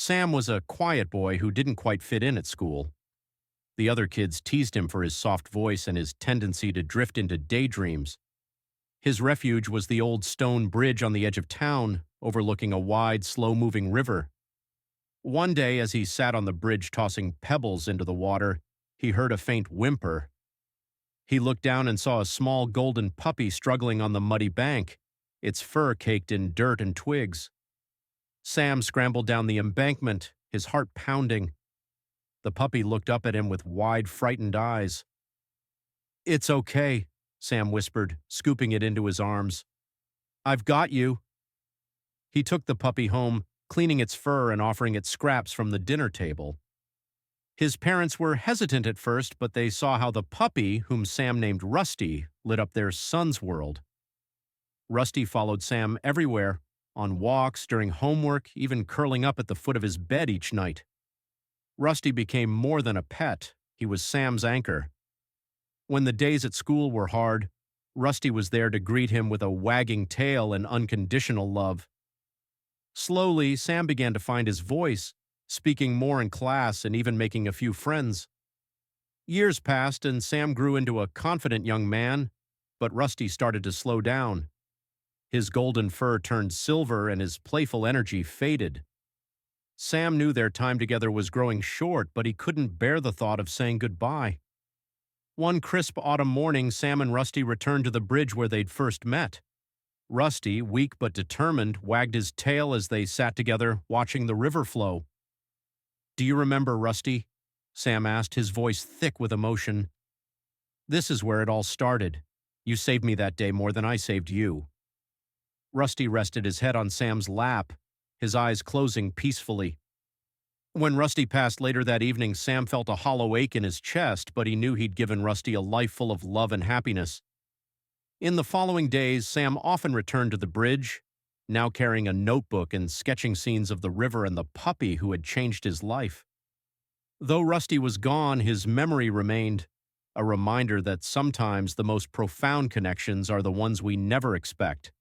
Sam was a quiet boy who didn't quite fit in at school. The other kids teased him for his soft voice and his tendency to drift into daydreams. His refuge was the old stone bridge on the edge of town, overlooking a wide, slow-moving river. One day, as he sat on the bridge tossing pebbles into the water, he heard a faint whimper. He looked down and saw a small golden puppy struggling on the muddy bank, its fur caked in dirt and twigs. Sam scrambled down the embankment, his heart pounding. The puppy looked up at him with wide, frightened eyes. "It's okay," Sam whispered, scooping it into his arms. "I've got you." He took the puppy home, cleaning its fur and offering it scraps from the dinner table. His parents were hesitant at first, but they saw how the puppy, whom Sam named Rusty, lit up their son's world. Rusty followed Sam everywhere, on walks, during homework, even curling up at the foot of his bed each night. Rusty became more than a pet. He was Sam's anchor. When the days at school were hard, Rusty was there to greet him with a wagging tail and unconditional love. Slowly, Sam began to find his voice, speaking more in class and even making a few friends. Years passed and Sam grew into a confident young man, but Rusty started to slow down. His golden fur turned silver and his playful energy faded. Sam knew their time together was growing short, but he couldn't bear the thought of saying goodbye. One crisp autumn morning, Sam and Rusty returned to the bridge where they'd first met. Rusty, weak but determined, wagged his tail as they sat together, watching the river flow. "Do you remember, Rusty?" Sam asked, his voice thick with emotion. "This is where it all started. You saved me that day more than I saved you." Rusty rested his head on Sam's lap, his eyes closing peacefully. When Rusty passed later that evening, Sam felt a hollow ache in his chest, but he knew he'd given Rusty a life full of love and happiness. In the following days, Sam often returned to the bridge, now carrying a notebook and sketching scenes of the river and the puppy who had changed his life. Though Rusty was gone, his memory remained, a reminder that sometimes the most profound connections are the ones we never expect.